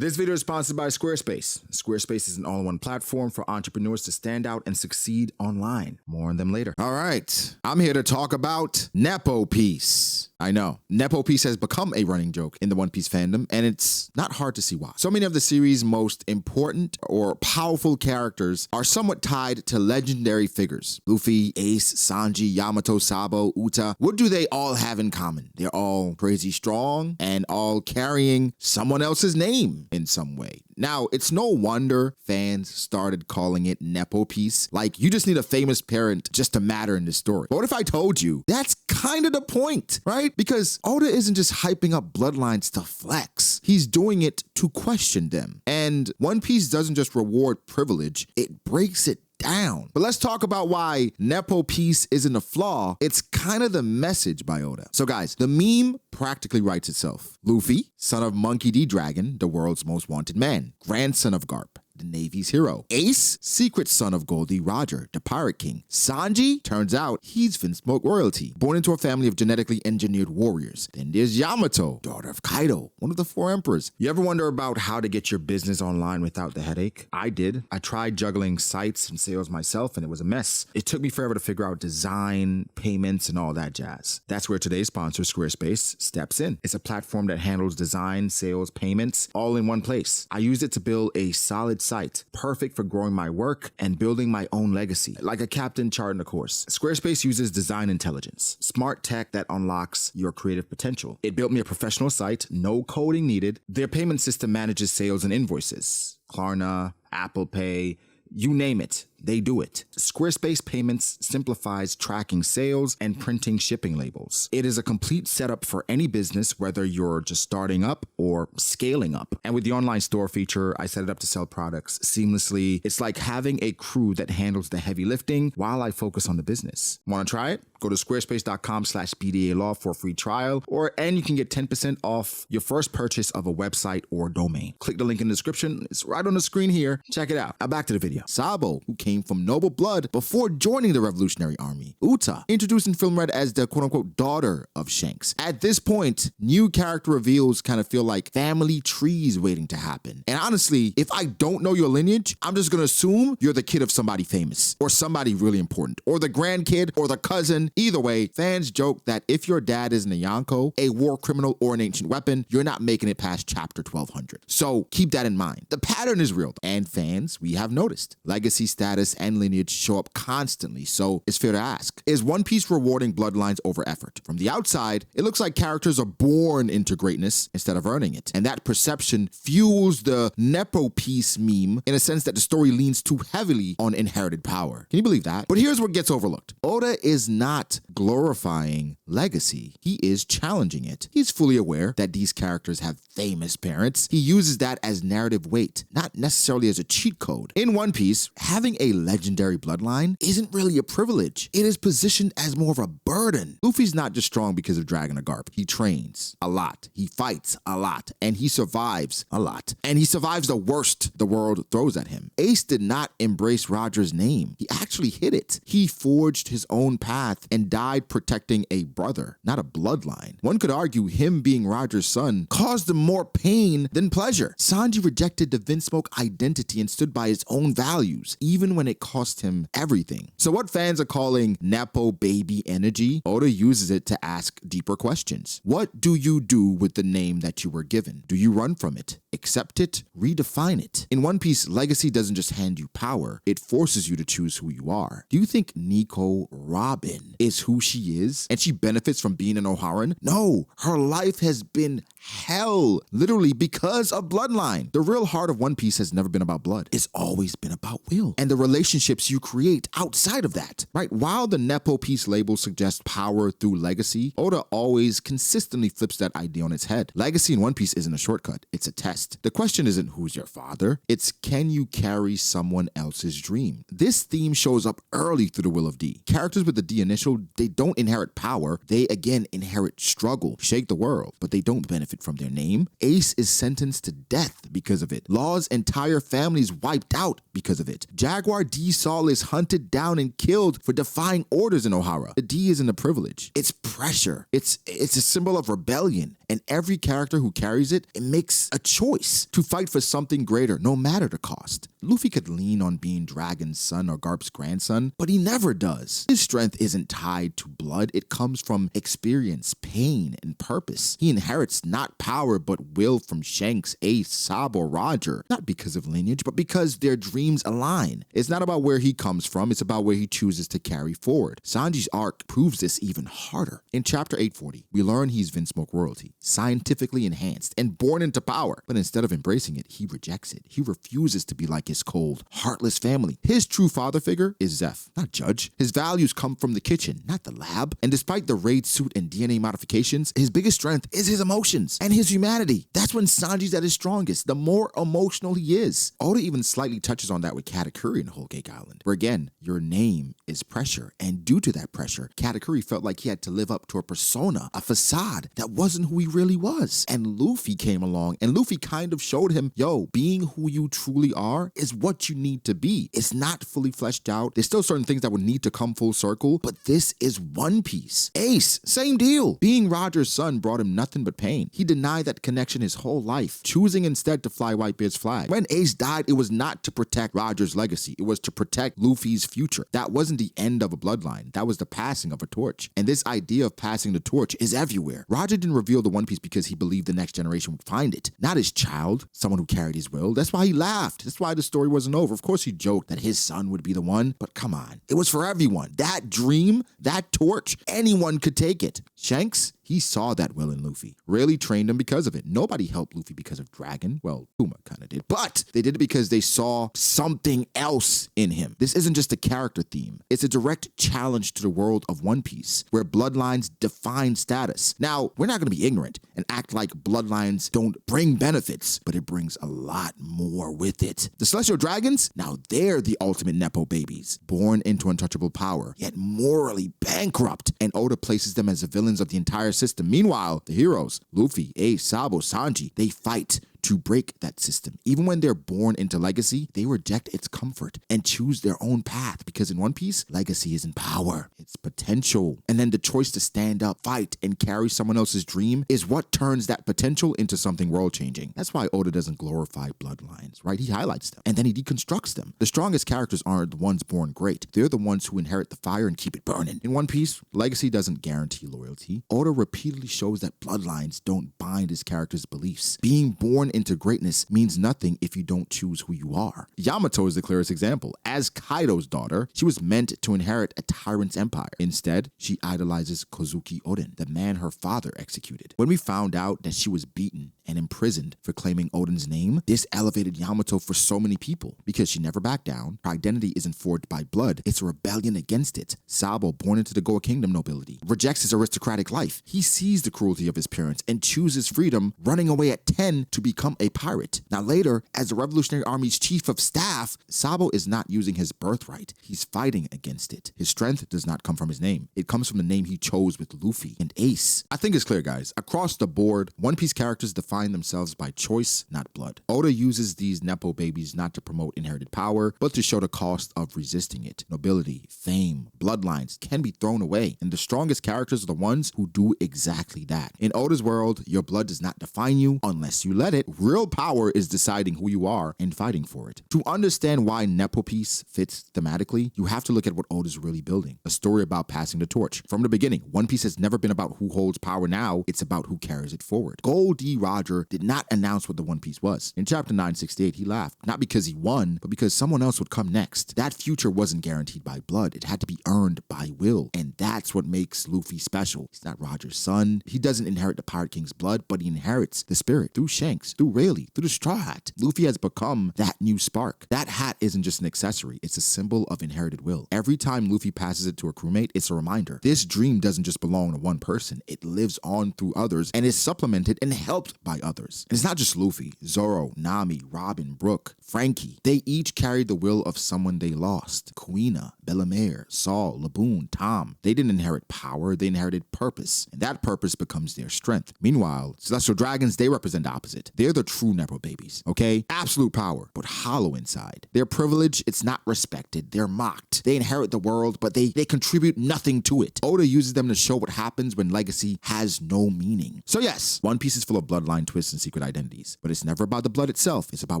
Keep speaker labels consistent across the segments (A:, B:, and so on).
A: This video is sponsored by Squarespace. Squarespace is an all-in-one platform for entrepreneurs to stand out and succeed online. More on them later. All right, I'm here to talk about Nepo piece. I know, Nepo piece has become a running joke in the One Piece fandom, and it's not hard to see why. So many of the series' most important or powerful characters are somewhat tied to legendary figures. Luffy, Ace, Sanji, Yamato, Sabo, Uta. What do they all have in common? They're all crazy strong and all carrying someone else's name in some way. Now, it's no wonder fans started calling it Nepo piece. Like, you just need a famous parent just to matter in this story. But what if I told you that's kind of the point, right? Because Oda isn't just hyping up bloodlines to flex. He's doing it to question them. And One Piece doesn't just reward privilege, it breaks it down. But let's talk about why Nepo piece isn't a flaw. It's kind of the message by Oda. So guys, the meme practically writes itself. Luffy, son of Monkey D. Dragon, the world's most wanted man, grandson of Garp, the Navy's hero. Ace, secret son of Goldie Roger, the Pirate King. Sanji, turns out he's Finsmoke royalty, born into a family of genetically engineered warriors. Then there's Yamato, daughter of Kaido, one of the 4 emperors. You ever wonder about how to get your business online without the headache? I did. I tried juggling sites and sales myself, and it was a mess. It took me forever to figure out design, payments, and all that jazz. That's where today's sponsor, Squarespace, steps in. It's a platform that handles design, sales, payments, all in one place. I used it to build a solid site, perfect for growing my work and building my own legacy, like a captain charting a course. Squarespace uses design intelligence, smart tech that unlocks your creative potential. It built me a professional site, no coding needed. Their payment system manages sales and invoices. Klarna, Apple Pay, you name it, they do it. Squarespace Payments simplifies tracking sales and printing shipping labels. It is a complete setup for any business, whether you're just starting up or scaling up. And with the online store feature, I set it up to sell products seamlessly. It's like having a crew that handles the heavy lifting while I focus on the business. Want to try it? Go to squarespace.com/B.D.A. law for a free trial, and you can get 10% off your first purchase of a website or domain. Click the link in the description. It's right on the screen here. Check it out. Now back to the video. Sabo, who came from noble blood before joining the Revolutionary Army. Uta, introduced in Film Red as the quote-unquote daughter of Shanks. At this point, new character reveals kind of feel like family trees waiting to happen. And honestly, if I don't know your lineage, I'm just gonna assume you're the kid of somebody famous, or somebody really important, or the grandkid, or the cousin. Either way, fans joke that if your dad isn't a Yonko, a war criminal, or an ancient weapon, you're not making it past chapter 1200. So keep that in mind. The pattern is real, and fans, we have noticed. Legacy, status, and lineage show up constantly, so it's fair to ask, is One Piece rewarding bloodlines over effort? From the outside, it looks like characters are born into greatness instead of earning it, and that perception fuels the Nepo piece meme in a sense that the story leans too heavily on inherited power. Can you believe that? But here's what gets overlooked. Oda is not glorifying legacy, he is challenging it. He's fully aware that these characters have famous parents. He uses that as narrative weight, not necessarily as a cheat code. In One Piece, having a legendary bloodline isn't really a privilege. It is positioned as more of a burden. Luffy's not just strong because of Dragon or Garp. He trains a lot, he fights a lot, and he survives a lot. And he survives the worst the world throws at him. Ace did not embrace Roger's name. He actually hid it. He forged his own path and died protecting a brother, not a bloodline. One could argue him being Roger's son caused him more pain than pleasure. Sanji rejected the Vinsmoke identity and stood by his own values, even when it cost him everything. So what fans are calling Nepo baby energy, Oda uses it to ask deeper questions. What do you do with the name that you were given? Do you run from it? Accept it? Redefine it? In One Piece, legacy doesn't just hand you power, it forces you to choose who you are. Do you think Nico Robin is who she is and she benefits from being an O'Haran? No, her life has been hell, literally because of bloodline. The real heart of One Piece has never been about blood. It's always been about will and the relationships you create outside of that, right? While the Nepo piece label suggests power through legacy, Oda always consistently flips that idea on its head. Legacy in One Piece isn't a shortcut, it's a test. The question isn't who's your father, it's can you carry someone else's dream? This theme shows up early through the Will of D. Characters with the D initial, they don't inherit power, they again inherit struggle, shake the world, but they don't benefit from their name. Ace is sentenced to death because of it. Law's entire family is wiped out because of it. Jaguar D. Saul is hunted down and killed for defying orders in Ohara. The D isn't a privilege, it's pressure. It's a symbol of rebellion. And every character who carries it makes a choice to fight for something greater, no matter the cost. Luffy could lean on being Dragon's son or Garp's grandson, but he never does. His strength isn't tied to blood, it comes from experience, pain, and purpose. He inherits not power, but will from Shanks, Ace, Sabo, Roger, not because of lineage, but because their dreams align. It's not about where he comes from, it's about where he chooses to carry forward. Sanji's arc proves this even harder. In chapter 840, we learn he's Vinsmoke royalty, scientifically enhanced and born into power, but instead of embracing it, he rejects it. He refuses to be like his cold, heartless family. His true father figure is Zeph, not Judge. His values come from the kitchen, not the lab. And despite the raid suit and DNA modifications, his biggest strength is his emotions and his humanity. That's when Sanji's at his strongest, the more emotional he is. Oda even slightly touches on that with Katakuri in Whole Cake Island, where again, your name is pressure. And due to that pressure, Katakuri felt like he had to live up to a persona, a facade that wasn't who he really was. And Luffy came along and Luffy kind of showed him, yo, being who you truly are is what you need to be. It's not fully fleshed out. There's still certain things that would need to come full circle, but this is One Piece. Ace, same deal. Being Roger's son brought him nothing but pain. He denied that connection his whole life, choosing instead to fly Whitebeard's flag. When Ace died, it was not to protect Roger's legacy. It was to protect Luffy's future. That wasn't the end of a bloodline. That was the passing of a torch. And this idea of passing the torch is everywhere. Roger didn't reveal the One Piece because he believed the next generation would find it. Not his child, someone who carried his will. That's why he laughed. That's why the story wasn't over. Of course he joked that his son would be the one, but come on. It was for everyone. That dream, that torch, anyone could take it. Shanks, he saw that will in Luffy. Really trained him because of it. Nobody helped Luffy because of Dragon. Well, Puma kind of did. But they did it because they saw something else in him. This isn't just a character theme. It's a direct challenge to the world of One Piece, where bloodlines define status. Now, we're not going to be ignorant and act like bloodlines don't bring benefits, but it brings a lot more with it. The Celestial Dragons, now they're the ultimate Nepo babies, born into untouchable power, yet morally bankrupt, and Oda places them as the villains of the entire system. Meanwhile, the heroes, Luffy, Ace, Sabo, Sanji, they fight to break that system. Even when they're born into legacy, they reject its comfort and choose their own path, because in One Piece, legacy isn't power, it's potential. And then the choice to stand up, fight, and carry someone else's dream is what turns that potential into something world-changing. That's why Oda doesn't glorify bloodlines, right? He highlights them, and then he deconstructs them. The strongest characters aren't the ones born great. They're the ones who inherit the fire and keep it burning. In One Piece, legacy doesn't guarantee loyalty. Oda repeatedly shows that bloodlines don't bind his characters' beliefs. Being born into greatness means nothing if you don't choose who you are. Yamato is the clearest example. As Kaido's daughter, she was meant to inherit a tyrant's empire. Instead, she idolizes Kozuki Oden, the man her father executed. When we found out that she was beaten and imprisoned for claiming Oden's name, this elevated Yamato for so many people. Because she never backed down, her identity isn't forged by blood, it's a rebellion against it. Sabo, born into the Goa Kingdom nobility, rejects his aristocratic life. He sees the cruelty of his parents and chooses freedom, running away at 10 to become a pirate. Now later, as the Revolutionary Army's chief of staff, Sabo is not using his birthright. He's fighting against it. His strength does not come from his name. It comes from the name he chose with Luffy and Ace. I think it's clear, guys. Across the board, One Piece characters define themselves by choice, not blood. Oda uses these Nepo babies not to promote inherited power, but to show the cost of resisting it. Nobility, fame, bloodlines can be thrown away, and the strongest characters are the ones who do exactly that. In Oda's world, your blood does not define you unless you let it. Real power is deciding who you are and fighting for it. To understand why Nepo Piece fits thematically, you have to look at what Oda's really building. A story about passing the torch. From the beginning, One Piece has never been about who holds power now, it's about who carries it forward. Gold D. Roger did not announce what the One Piece was. In chapter 968, he laughed, not because he won, but because someone else would come next. That future wasn't guaranteed by blood, it had to be earned by will, and that's what makes Luffy special. He's not Roger's son, he doesn't inherit the Pirate King's blood, but he inherits the spirit through Shanks, through Rayleigh, through the Straw Hat. Luffy has become that new spark. That hat isn't just an accessory, it's a symbol of inherited will. Every time Luffy passes it to a crewmate, it's a reminder. This dream doesn't just belong to one person, it lives on through others and is supplemented and helped by others. And it's not just Luffy, Zoro, Nami, Robin, Brook, Frankie. They each carried the will of someone they lost. Kuina, Bellemere, Saul, Laboon, Tom. They didn't inherit power, they inherited purpose. And that purpose becomes their strength. Meanwhile, Celestial Dragons, they represent the opposite. They're They're the true Nepo babies, okay? Absolute power, but hollow inside. Their privilege, it's not respected. They're mocked. They inherit the world, but they contribute nothing to it. Oda uses them to show what happens when legacy has no meaning. So yes, One Piece is full of bloodline twists and secret identities, but it's never about the blood itself. It's about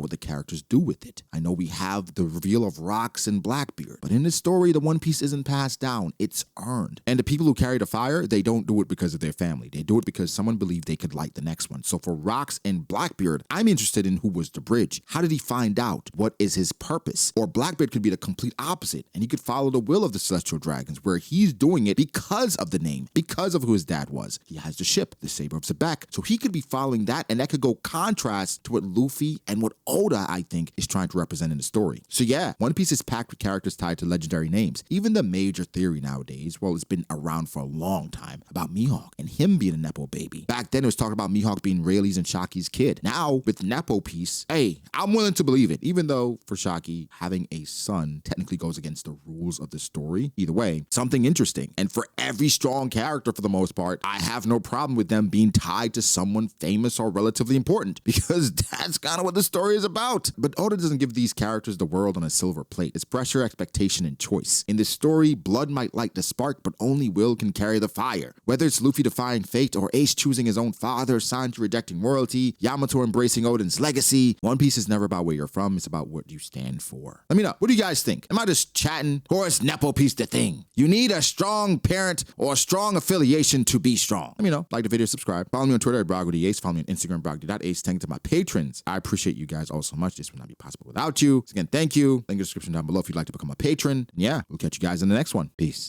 A: what the characters do with it. I know we have the reveal of Rocks and Blackbeard, but in this story, the One Piece isn't passed down. It's earned. And the people who carry the fire, they don't do it because of their family. They do it because someone believed they could light the next one. So for Rocks and Blackbeard, I'm interested in who was the bridge. How did he find out? What is his purpose? Or Blackbeard could be the complete opposite, and he could follow the will of the Celestial Dragons, where he's doing it because of the name, because of who his dad was. He has the ship, the Saber of Sebek, so he could be following that, and that could go contrast to what Luffy and what Oda, I think, is trying to represent in the story. So yeah, One Piece is packed with characters tied to legendary names. Even the major theory nowadays, well, it's been around for a long time, about Mihawk and him being a Nepo baby. Back then, it was talking about Mihawk being Rayleigh's and Shaki's kid. Now, with Nepo piece, hey, I'm willing to believe it, even though for Shaki, having a son technically goes against the rules of the story. Either way, something interesting. And for every strong character, for the most part, I have no problem with them being tied to someone famous or relatively important, because that's kind of what the story is about. But Oda doesn't give these characters the world on a silver plate. It's pressure, expectation, and choice. In this story, blood might light the spark, but only will can carry the fire. Whether it's Luffy defying fate, or Ace choosing his own father, Sanji rejecting royalty, Yamato embracing Odin's legacy, One Piece is never about where you're from, it's about what you stand for. Let me know, what do you guys think? Am I just chatting, or is Nepo piece the thing? You need a strong parent or a strong affiliation to be strong. Let me know, like the video, subscribe. Follow me on Twitter at B.D.A. Follow me on Instagram, B.D.A. Thank you to my patrons. I appreciate you guys all so much. This would not be possible without you. So again, thank you. Link in the description down below if you'd like to become a patron. And yeah, we'll catch you guys in the next one. Peace.